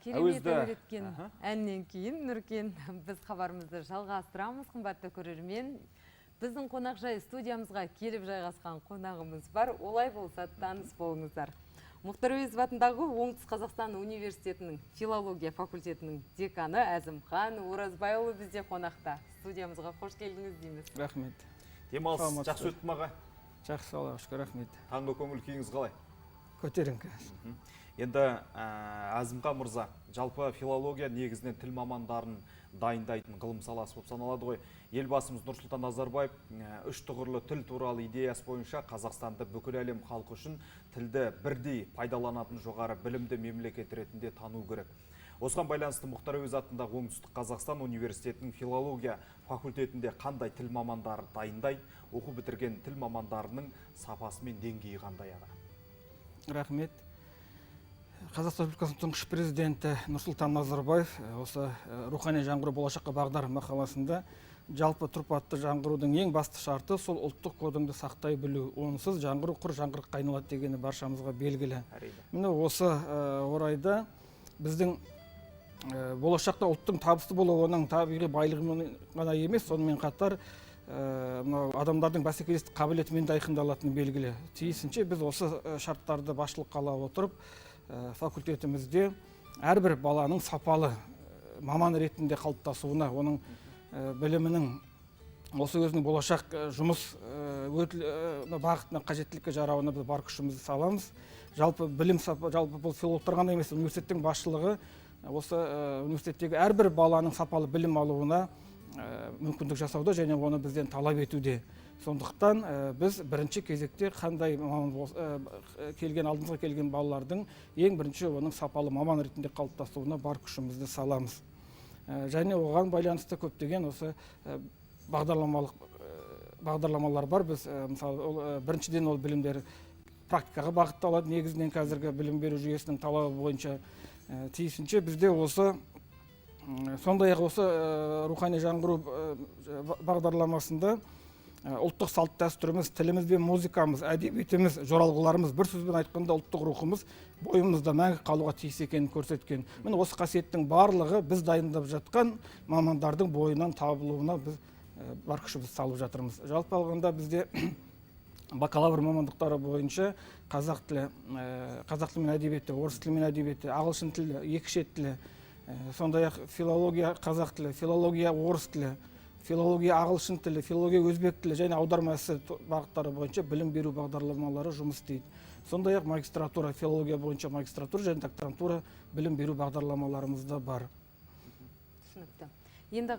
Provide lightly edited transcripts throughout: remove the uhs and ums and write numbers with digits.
Керемет әуелеткен әннен кейін Нұркен біз хабарымызды жалғастырамыз, қымбатты көрермен. Біздің қонақжай студиямызға келіп жайғасқан қонағымыз бар. Олай болса таныс болыңыздар. Мұхтар Әуезов атындағы Оңтүстік Қазақстан университетінің филология факультетінің деканы Әзімхан Оразбайұлы бізде қонақта. Студиямызға қош келдіңіз дейміз. Рахмет. Демалыс жақсы өтті ме аға? Жақсы, Аллаға шүкір, рахмет. Таңғы көңіл күйіңіз қалай? Көтеріңкі. Енді Әзімхан мырза, жалпы филология негізінен тіл мамандарын дайындайтын ғылым саласы болып саналады ғой. Елбасымыз Нұрсұлтан Назарбаев үш тұғырлы тіл туралы идеясы бойынша Қазақстанды бүкіл әлем халқы үшін тілді бірдей пайдаланатын жоғары білімді мемлекет ретінде тану керек. Осыған байланысты Мұхтар Әуезов атындағы Оңтүстік Қазақстан университетінің филология факультетінде қандай тіл мамандары дайындайды, оқу бітірген тіл мамандарының сапасы мен деңгейі қандай аға? Рахмет. Қазақстан Республикасының тұңғыш президенті Нұрсұлтан Назарбаев осы рухани жаңғыру болашаққа бағдар мақаласында жалпы тұрпатты жаңғырудың ең басты шарты сол ұлттық кодыңды сақтай білу. Онсыз жаңғыру құр жаңғырыққа айналады дегені баршамызға белгілі. Міне осы орайда біздің болашақта ұлттың табысты болуы оның табиғи байлығымен ғана емес, сонымен қатар адамдардың бәсекелестік қабілетімен де айқындалатыны белгілі. Тиісінше біз осы шарттарды басшылыққа ала отырып факультетімізде әрбір баланың сапалы маман ретінде қалыптасуына, оның білімінің осы өзінің болашақ жұмыс бағытына қажеттілікке жарауына біз бар күшімізді саламыз. Жалпы білім сапа, жалпы бұл филологтар ғана емес, университеттің басшылығы осы университеттегі әрбір баланың сапалы білім алуына мүмкіндік жасауда және оны бізден талап етуде. Сондықтан біз бірінші кезекте қандай алдымызға келген балалардың ең бірінші оның сапалы маман ретінде қалыптасуына бар күшімізді саламыз. Және оған байланысты көптеген осы бағдарламалар бар. Біз мысалы біріншіден ол білімдер практикаға бағытталады. Негізінен қазіргі білім беру жүйесінің талабы бойынша тиісінше бізде осы сондай-ақ осы рухани жаңғыру бағдарламасында ұлттық салт дәстүріміз, тіліміз бен музыкамыз, әдебиетіміз, жоралғыларымыз, бір сөзбен айтқанда ұлттық рухымыз бойымызда мәңгі қалуға тиіс екенін көрсеткен. Міне осы қасиеттің барлығы біз дайындап жатқан мамандардың бойынан табылуына біз бар күшімізді салып жатырмыз. Жалпы алғанда бізде бакалавр мамандықтары бойынша қазақ тілі мен әдебиеті, орыс тілі мен әдебиеті, ағылшын тілі, екі шет тілі, сондай-ақ филология қазақ тілі, филология орыс тілі, филология ағылшын тілі, филология өзбек тілі және аудармасы бағыттары бойынша білім беру бағдарламалары жұмыс істейді. Сондай-ақ магистратура, филология бойынша магистратура және докторантура білім беру бағдарламаларымыз да бар. Түсінікті. Енді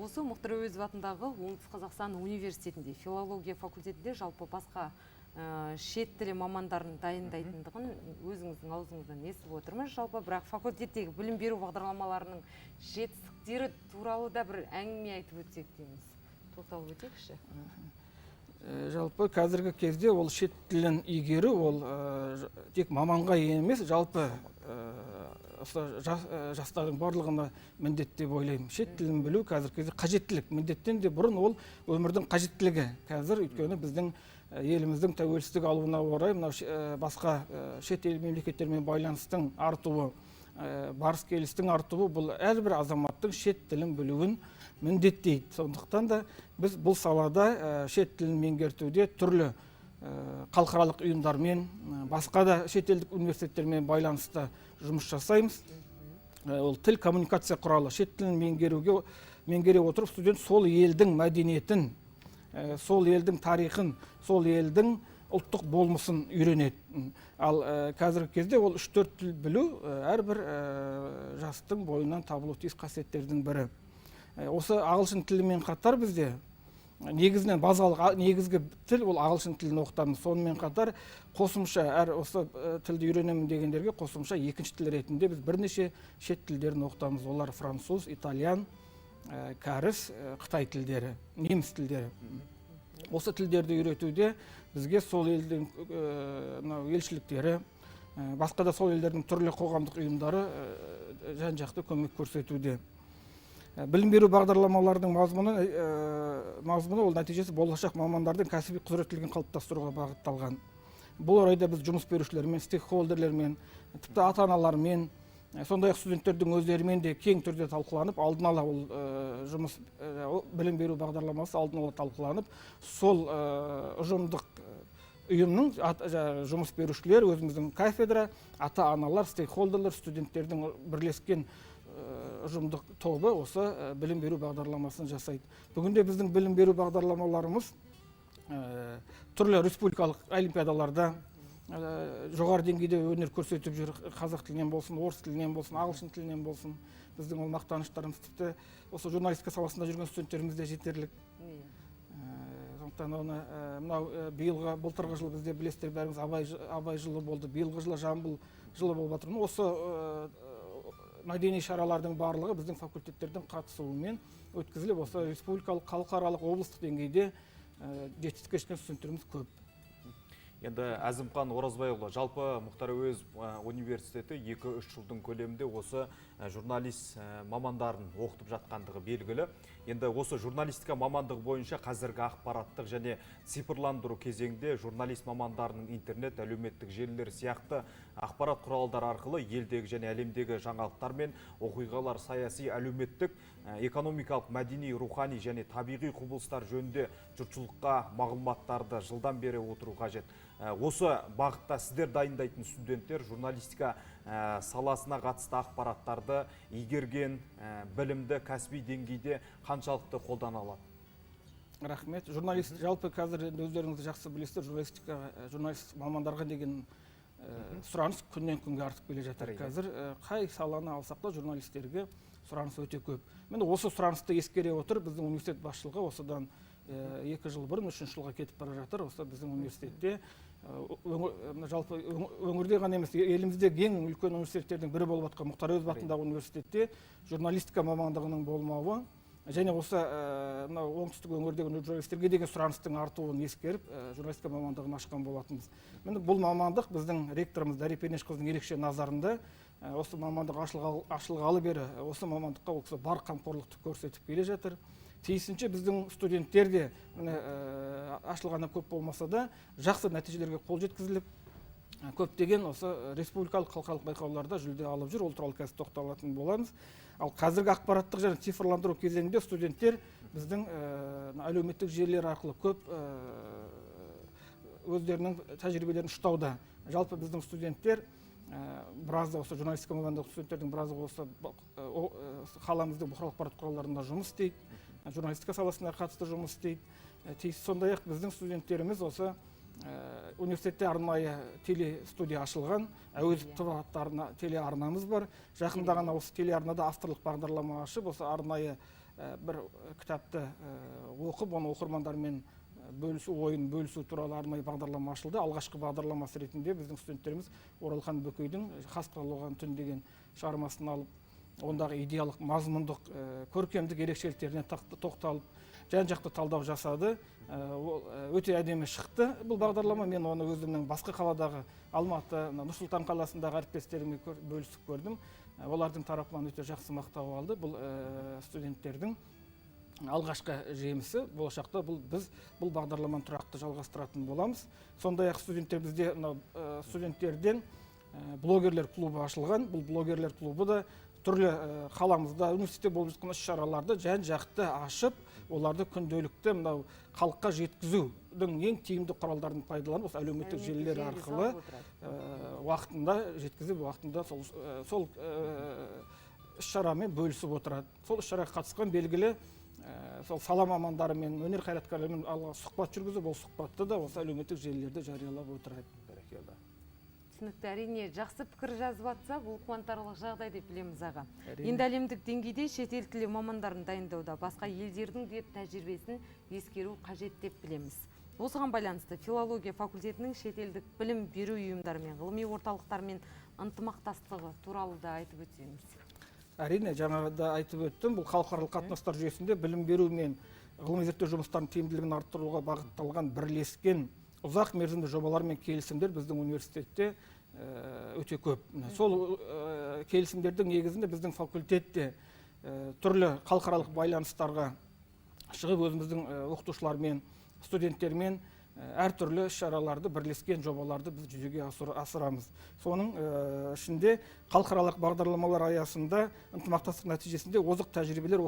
осы Мұхтар Әуезов атындағы Оңтүстік Қазақстан университетінде филология факультетінде жалпы басқа шет тілі мамандарын дайындайтындығын өзіңіздің аузыңыздан естіп отырмыз. Жалпы бірақ факультеттегі білім беру бағдарламаларының жетістіктері туралы да бір әңгіме айтып өтсек дейміз. Тоқталып өтейікші. Жалпы қазіргі кезде ол шет тілін игеру ол тек маманға емес, жалпы жастардың барлығына міндет деп ойлаймын. Шет тілін білу қазіргі кезде қажеттілік. Міндеттен де бұрын ол өмірдің қажеттілігі. Қазір өйткені біздің еліміздің тәуелсіздік алуына орай басқа шет ел мемлекеттермен байланыстың артуы, барыс келістің артуы бұл әрбір азаматтың шет тілін білуін міндеттейді. Сондықтан да біз бұл салада шет тілін меңгертуде түрлі халықаралық ұйымдармен, басқа да шетелдік университеттермен байланысты жұмыс жасаймыз. Ол тіл коммуникация құралы. Шет тілін меңгере отырып студент сол елдің мәдениетін, сол елдің тарихын, сол елдің ұлттық болмысын үйренеді. Ал қазіргі кезде ол 3-4 тіл білу әрбір жастың бойынан табылу тиіс қасиеттердің бірі. Осы ағылшын тілімен қатар бізде негізінен базалық негізгі тіл ол ағылшын тілін оқытамыз. Сонымен қатар қосымша осы тілді үйренемін дегендерге қосымша екінші тіл ретінде біз бірнеше шет тілдерін оқытамыз. Олар француз, итальян, кәріс, қытай тілдері, неміс тілдері. Осы тілдерді үйретуде бізге сол елдің елшіліктері, басқа да сол елдердің түрлі қоғамдық ұйымдары жан-жақты көмек көрсетуде. Білім беру бағдарламаларының мазмұны ол нәтижесі болашақ мамандардың кәсіби құзыреттілігін қалыптастыруға бағытталған. Бұл орайда біз жұмыс берушілермен, стейкхолдерлермен, тіпті ата-аналармен, Сондай-ақ студенттердің өздерімен де кең түрде талқыланып, алдын ала ол жұмыс білім беру бағдарламасы алдын ала талқыланып, сол ұжымдық ұйымның жұмыс берушілер, өзіміздің кафедра, ата-аналар, стейкхолдерлер, студенттердің бірлескен ұжымдық тобы осы білім беру бағдарламасын жасайды. Бүгінде біздің білім беру бағдарламаларымыз түрлі республикалық олимпиадаларда жоғары деңгейде өнер көрсетіп жүр. Қазақ тілінен болсын, орыс тілінен болсын, ағылшын тілінен болсын. Біздің ол мақтаныштарымыз, тіпті осы журналистика саласында жүрген студенттеріміз де жетерлік. Сондықтан оны мынау биылғы былтырғы жылы бізде білесіздер бәріңіз Абай жылы болды. Биылғы жылы Жамбыл жылы болып жатыр. Осы мәдени шаралардың барлығы біздің факультеттердің қатысуымен өткізіліп, осы республикалық, халықаралық, облыстық деңгейде жетістікке жеткен студенттеріміз көп. Енді Әзімхан Оразбайұлы, жалпы Мұхтар Әуезов университеті 2-3 жылдың көлемінде осы журналист мамандарын оқытып жатқандығы белгілі. Енді осы журналистика мамандығы бойынша қазіргі ақпараттық және цифрландыру кезеңде журналист мамандарының интернет, әлеуметтік желілер сияқты ақпарат құралдары арқылы елдегі және әлемдегі жаңалықтар мен оқиғалар саяси, әлеуметтік, экономикалық, мәдени, рухани және табиғи құбылыстар жөнінде жұртшылыққа мағлұматтарды жылдан бері отыру қажет. Осы бағытта сіздер дайындайтын студенттер журналистика саласына қатысты ақпараттарды игерген, білімді кәсіби деңгейде қаншалықты қолдана алады? Рахмет. Журналист жалпы қазір өздеріңізді жақсы білесіздер, журналист мамандарға деген сұраныс күннен күнге артып келе жатыр. Қазір қай саланы алсақ та журналистерге сұраныс өте көп. Міне осы сұранысты ескере отырып, біздің университет басшылығы осыдан 2 жыл бұрын 3 жылға кетіп бара жатыр. Осы біздің университетте жалпы өңірде ғана емес, еліміздегі ең үлкен университеттердің бірі болып жатқан Мұхтар Әуезов атындағы университетте журналистика мамандығының болмауы және осы оңтүстік өңірдегі журналистерге деген сұраныстың артуын ескеріп, журналистика мамандығын ашқан болатынбыз. Міне бұл мамандық біздің ректорымыз Дария Пернешқызының ерекше назарында, осы мамандық ашылғалы бері осы мамандыққа ол кісі бар қамқорлықты көрсетіп келе жатыр. Тиісінше біздің студенттер де ашылғаны көп болмаса да жақсы нәтижелерге қол жеткізіліп, көптеген осы республикалық халықаралық байқауларда жүлде алып жүр. Ол туралы қазір тоқталатын боламыз. Ал қазіргі ақпараттық және цифрландыру кезеңінде студенттер біздің әлеуметтік желілер арқылы көп өздерінің тәжірибелерін ұштауда. Жалпы біздің студенттер біразы осы журналистика мамандығы студенттердің біразы осы қаламыздың бұқаралық ақпарат құралдарында жұмыс істейді. Журналистика саласына қатысты жұмыс істейді. Сондай-ақ біздің студенттеріміз осы университетте арнайы телестудия ашылған, Әуезов ТВ атты телеарнамыз бар. Жақында ғана осы телеарнада авторлық бағдарлама ашып, осы арнайы бір кітапты оқып, оны оқырмандармен ойын бөлісу туралы арнайы бағдарлама ашылды. Алғашқы бағдарламасы ретінде біздің студенттеріміз Оралхан Бөкейдің «Қас қалған түн» деген шығармасын алып, ондағы идеялық, мазмұндық, көркемдік ерекшеліктеріне тоқталып, жан-жақты талдау жасады. Өте әдемі шықты бұл бағдарлама. Мен оны өзімнің басқа қаладағы Алматы, Нұр-Сұлтан қаласындағы әріптестеріме бөлісіп көрдім. Олардың тарапынан өте жақсы мақтау алды. Бұл студенттердің алғашқы жемісі. Болашақта біз бұл бағдарламаны тұрақты жалғастыратын боламыз. Сондай-ақ студенттерден блогерлер клубы ашылған. Бұл блогерлер клубы да түрлі қаламызда университетте болып жатқан іс-шараларды жан-жақты ашып, оларды күнделікті халыққа жеткізудің ең тиімді құралдарын пайдаланып, осы әлеуметтік желілер арқылы уақытында жеткізіп, уақытында сол іс-шарамен бөлісіп отырады. Сол іс-шараға қатысқан белгілі сол сала мамандарымен, өнер қайраткерлерімен сұхбат жүргізіп, ол сұхбатты да осы әлеуметтік желілерде жариялап отырады. Түсінікті, әрине жақсы пікір жазып жатса, бұл қуантарлық жағдай деп білеміз аға. Енді әлемдік деңгейде шетел тілі мамандарын дайындауда басқа елдердің де тәжірибесін ескеру қажет деп білеміз. Осыған байланысты филология факультетінің шетелдік білім беру ұйымдарымен, ғылыми орталықтармен ынтымақтастығы туралы да айтып өтсеңіз. Әрине, жаңағыда айтып өттім, бұл халықаралық қатынастар жүйесінде білім беру мен ғылыми зерттеу жұмыстарының тиімділігін арттыруға бағытталған бірлескен ұзақ мерзімді жобалар мен келісімдер біздің университетте өте көп. Сол келісімдердің негізінде біздің факультетте түрлі халықаралық байланыстарға шығып, өзіміздің оқытушылармен, студенттермен әртүрлі іс-шараларды, бірлескен жобаларды біз жүзеге асырамыз. Соның ішінде халықаралық бағдарламалар аясында ынтымақтастық нәтижесінде озық тәжірибелер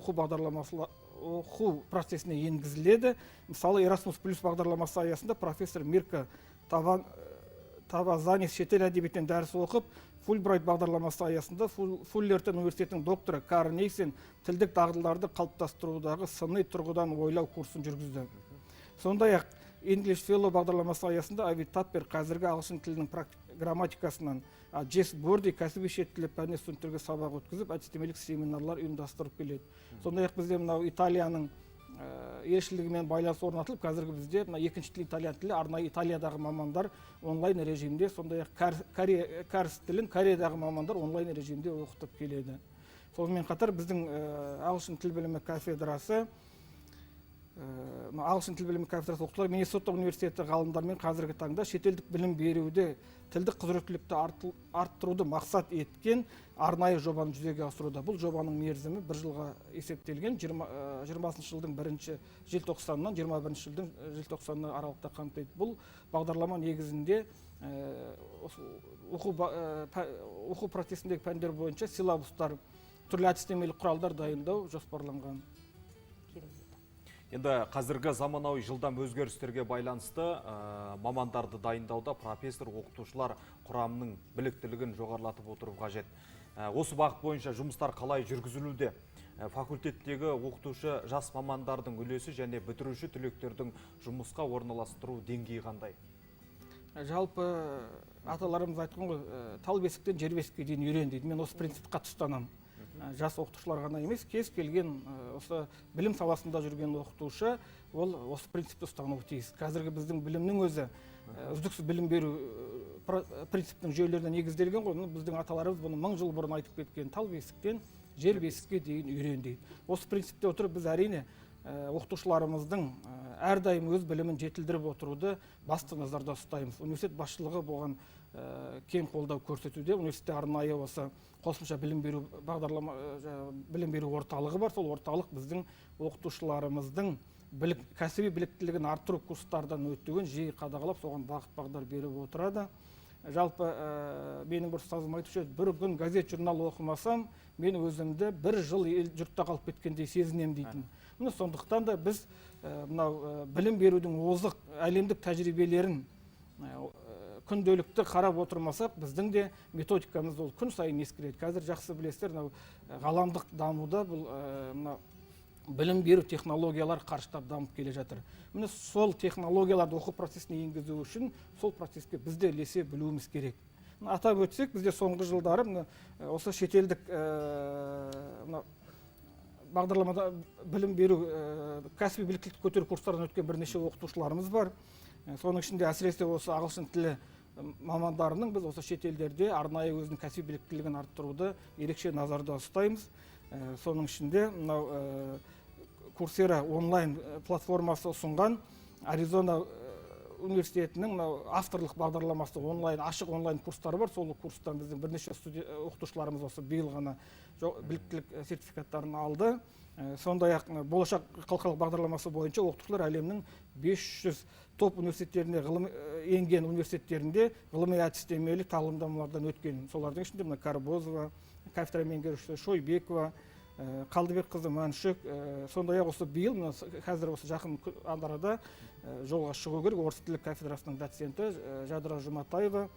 оқу процесіне енгізіледі. Мысалы, Erasmus Plus бағдарламасы аясында профессор Мирка Тавазанис шетел әдебиетінен дәріс оқып, Фульбрайт бағдарламасы аясында Фуллертон университетінің докторы Карл Нейсен тілдік дағдыларды қалыптастырудағы сыни тұрғыдан ойлау курсын жүргізді. Сондай-ақ English Fellow бағдарламасы аясында Ави Таппер қазіргі ағылшын тілінің грамматикасынан, Джесс Борди кәсіби шет тілі пәнінен студенттерге сабақ өткізіп, әдістемелік семинарлар ұйымдастырып келеді. Сондай-ақ бізде мынау Италияның елшілігімен байланыс орнатылып, қазіргі бізде екінші тіл итальян тілі, арнайы Италиядағы мамандар онлайн режимде, сондай-ақ кәріс тілін Кореядағы мамандар онлайн режимде оқытып келеді. Сонымен қатар біздің ағылшын тіл білімі кафедрасы оқытушылар Миннесота университеті ғалымдармен қазіргі таңда шетелдік білім беруде тілдік құзыреттілікті арттыруды мақсат еткен арнайы жобаны жүзеге асыруда. Бұл жобаның мерзімі 1 жылға есептелген, 20 жылдың 1 желтоқсанынан 21 жылдың желтоқсанына аралықта қамтиды. Бұл бағдарлама негізінде оқу процесіндегі пәндер бойынша силабустар, түрлі әдістемелік құралдар дайындау жоспарланған. Енді қазіргі заманауи жылдам өзгерістерге байланысты мамандарды дайындауда профессор оқытушылар құрамының біліктілігін жоғарылатып отыру қажет. Осы бағыт бойынша жұмыстар қалай жүргізілуде? Факультеттегі оқытушы жас мамандардың үлесі және бітіруші түлектердің жұмысқа орналастыру деңгейі қандай? Жалпы аталарымыз айтқан ғой, тал бесіктен жер бесікке дейін үйрен дейді. Мен осы принципті қатты ұстанамын. Жас оқытушылар ғана емес, кез келген осы білім саласында жүрген оқытушы ол осы принципті ұстануы тиіс. Қазіргі біздің білімнің өзі үздіксіз білім беру принциптің жүйелеріне негізделген ғой. Біздің аталарымыз бұны 1000 жыл бұрын айтып кеткен, тал бесіктен жер бесікке дейін үйрен дейді. Осы принципте отырып біз әрине оқытушыларымыздың әрдайым өз білімін жетілдіріп отыруды басты назарда ұстаймыз. Университет басшылығы болған кең қолдау көрсетуде. Университетте арнайы осы қосымша білім беру орталығы бар. Сол орталық біздің оқытушыларымыздың кәсіби біліктілігін арттыру курстардан өтуін жиі қадағалап, соған бағыт-бағдар беріп отырады. Жалпы менің бір ұстазым айтушы, бір күн газет журнал оқымасам, мен өзімді 1 жыл жұртта қалып кеткендей сезінем дейтін. Сондықтан да біз білім берудің озық әлемдік тәжірибелерін күнделікті қарап отырмасақ, біздің де методикамыз ол күн сайын ескереді. Қазір жақсы білесіздер, ғаламдық дамуда бұл білім беру технологиялар қарыштап дамып келе жатыр. Міне сол технологияларды оқу процесіне енгізу үшін сол процеске біз де ілесе білуіміз керек. Атап өтсек, бізде соңғы жылдары осы шетелдік бағдарламада білім беру кәсіби біліктілікті көтеру курстардан өткен бірнеше оқытушыларымыз бар. Соның ішінде әсіресе осы ағылшын тілі мамандарының біз осы шетелдерде арнайы өзінің кәсіби біліктілігін арттыруды ерекше назарда ұстаймыз. Соның ішінде Coursera онлайн платформасы ұсынған Аризона университетінің авторлық бағдарламасы ашық онлайн курстары бар. Сол курстан біздің бірнеше оқытушыларымыз осы биыл ғана біліктілік сертификаттарын алды. Сондай-ақ болашақ халықаралық бағдарламасы бойынша оқытушылар әлемнің 500 топ университеттеріне енген университеттерінде ғылыми әдістемелік тағылымдамалардан өткен. Солардың ішінде Карбозова, кафедра меңгерушісі Шойбекова, Қалдыбекқызы Маншүк, сондай-ақ осы биыл, қазір осы жақын арада жолға шығу керек, орыс тілі кафедрасының доценті Жадыра Жұматаева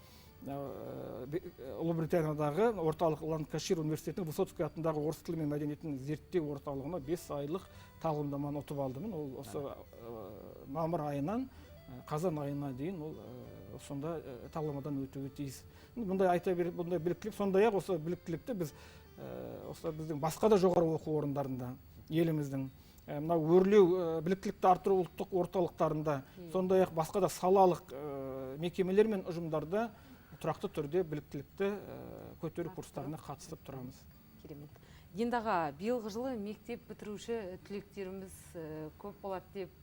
Ұлыбританиядағы орталық Ланкашир университетінің Высоцкий атындағы орыс тілі мен мәдениетін зерттеу орталығына 5 айлық тағылымдаманы ұтып алдым. Ол осы мамыр айынан қазан айына дейін ол сонда тағылымдамадан өтуі тиіс. Бұндай айта беріп, бұндай біліктілік, сондай-ақ осы біліктілікті біз біздің басқа да жоғары оқу орындарында, еліміздің өрлеу біліктілікті арттыру ұлттық орталықтарында, сондай-ақ басқа да салалық мекемелер мен ұжымдарда тұрақты түрде біліктілікті көтеру курстарына қатысып тұрамыз. Керемет. Енді аға, биылғы жылы мектеп бітіруші түлектеріміз көп болады деп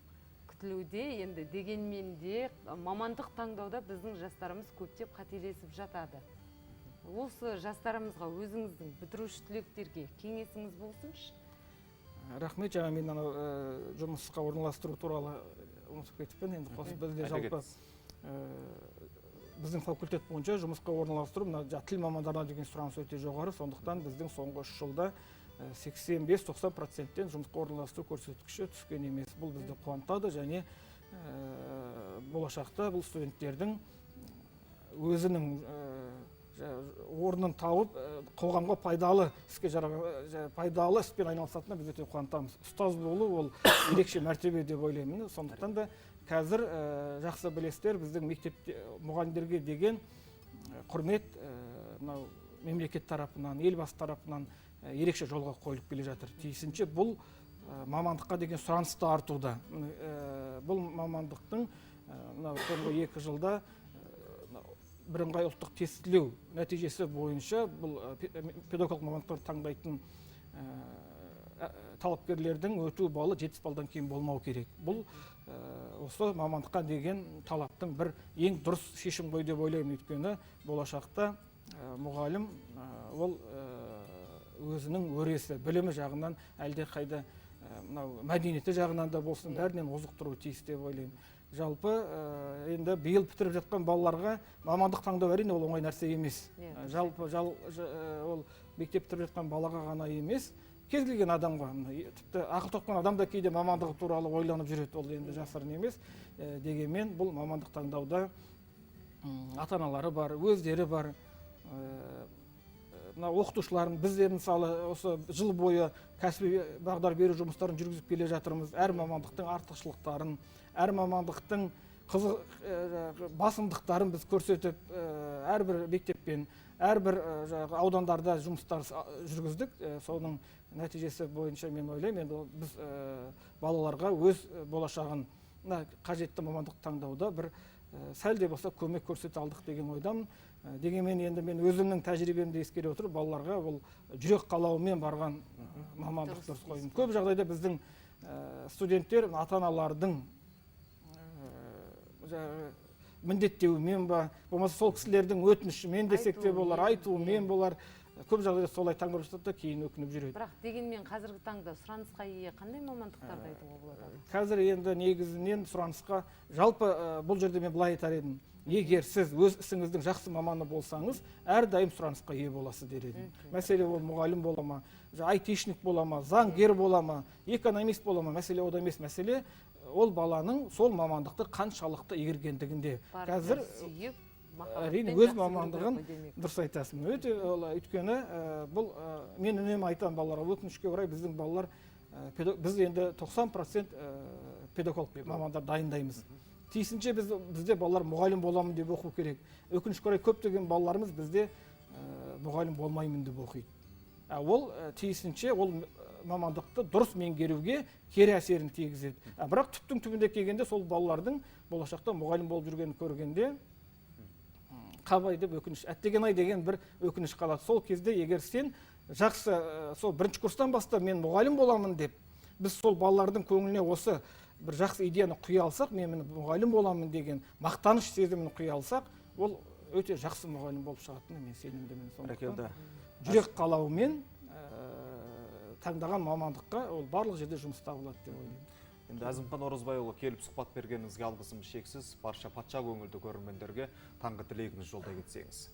күтілуде. Енді дегенмен де мамандық таңдауда біздің жастарымыз көптеп қателесіп жатады. Осы жастарымызға өзіңіздің бітіруші түлектерге кеңесіңіз болсыншы? Рахмет, жаңа мен анау жұмысқа орналастыру туралы ұмытып кетіппін. Енді қосып бізде жалпы біздің факультет бойынша жұмысқа орналастыру мына тіл мамандарына деген сұраныс өте жоғары. Сондықтан біздің соңғы 3 жылда 85-90%-тен жұмысқа орналастыру көрсеткіші түскен емес. Бұл бізді қуантады және болашақта бұл студенттердің өзінің орнын тауып қоғамға пайдалы іспен айналысатынына біз өте қуантамыз. Ұстаз болу ол ерекше мәртебе деп ойлаймын. Сондықтан да қазір жақсы білесіздер, біздің мектепте мұғалімдерге деген құрмет мемлекет тарапынан, елбасы тарапынан ерекше жолға қойылып келе жатыр. Тиісінше бұл мамандыққа деген сұраныс та артуда. Бұл мамандықтың соңғы 2 жылда бірыңғай ұлттық тестілеу нәтижесі бойынша бұл педагогикалық мамандықтарды таңдайтын талапкерлердің өту балы 70 балдан кейін болмау керек. Бұл осы мамандыққа деген талаптың бір ең дұрыс шешім ғой деп ойлаймын. Өйткені болашақта мұғалім ол өзінің өресі, білімі жағынан әлде қайда мәдениеті жағынан да болсын бәрінен озық тұруы тиіс деп ойлаймын. Жалпы енді биыл бітіріп жатқан балаларға мамандық таңдау әрине ол оңай нәрсе емес. Жалпы ол мектеп бітіріп жатқан балаға ғана емес, кез келген адамға, тіпті ақыл тоққан адам да кейде мамандығы туралы ойланып жүреді, ол енді жасырын емес. Дегенмен бұл мамандық таңдауда ата-аналары бар, өздері бар. Оқытушыларын біздер мысалы осы жыл бойы кәсіби бағдар беру жұмыстарын жүргізіп келе жатырмыз. Әр мамандықтың артықшылықтарын, әр мамандықтың басымдықтарын біз көрсетіп, әрбір мектеппен, әрбір аудандарда жұмыстар жүргіздік. Соның нәтижесі бойынша мен ойлаймын, енді біз балаларға өз болашағын қажетті мамандық таңдауда бір сәл де болса көмек көрсете алдық деген ойдамын. Дегенмен енді мен өзімнің тәжірибемді ескере отырып, балаларға ол жүрек қалауымен барған мамандық дұрыс қойдым. Көп жағдайда біздің студенттер ата-аналардың міндеттеуімен ба, болмаса сол кісілердің өтінішімен десек те болар, айтуымен болар. Көп жағдайда солай таңдап жатады да кейін өкініп жүреді. Бірақ дегенмен қазіргі таңда сұранысқа ие қандай мамандықтарды айтуға болады? Қазір енді негізінен сұранысқа жалпы бұл жерде мен былай айтар едім. Егер сіз өз ісіңіздің жақсы маманы болсаңыз, әрдайым сұранысқа ие боласыз дер едім. Мәселе ол мұғалім бола ма, айтишник бола ма, заңгер бола ма, экономист бола ма, мәселе ода емес. Мәселе ол баланың сол мамандықты қаншалықты игергендігінде. Қазір әрине өз мамандығын дұрыс айтасың. Өйткені бұл мен үнемі айтам балаларға, өкінішке орай біздің балалар біз енді 90% педагог мамандар дайындаймыз. Тиісінше бізде балалар мұғалім боламын деп оқу керек. Өкінішке орай көптеген балаларымыз бізде мұғалім болмаймын деп оқиды. Ол тиісінше ол мамандықты дұрыс меңгеруге кері әсерін тигізеді. Бірақ түптің түбінде келгенде сол балалардың болашақта мұғалім болып жүргенін көргенде қабай деп өкініш, әттеген ай деген бір өкініш қалады. Сол кезде егер сен жақсы сол бірінші курстан бастап мен мұғалім боламын деп, біз сол балалардың көңіліне осы бір жақсы идеяны құя алсақ, мен мұғалім боламын деген мақтаныш сезімін құя алсақ, ол өте жақсы мұғалім болып шығатынына мен сенімдімін. Сондықтан жүрек қалауымен таңдаған мамандыққа ол барлық жерде жұмыс табылады деп ойлаймын. Енді Әзімхан Оразбайұлы келіп сұхбат бергеніңізге алғысымыз шексіз. Барша патша көңілді көрермендерге таңғы тілегіңіз жолдай кетсеңіз.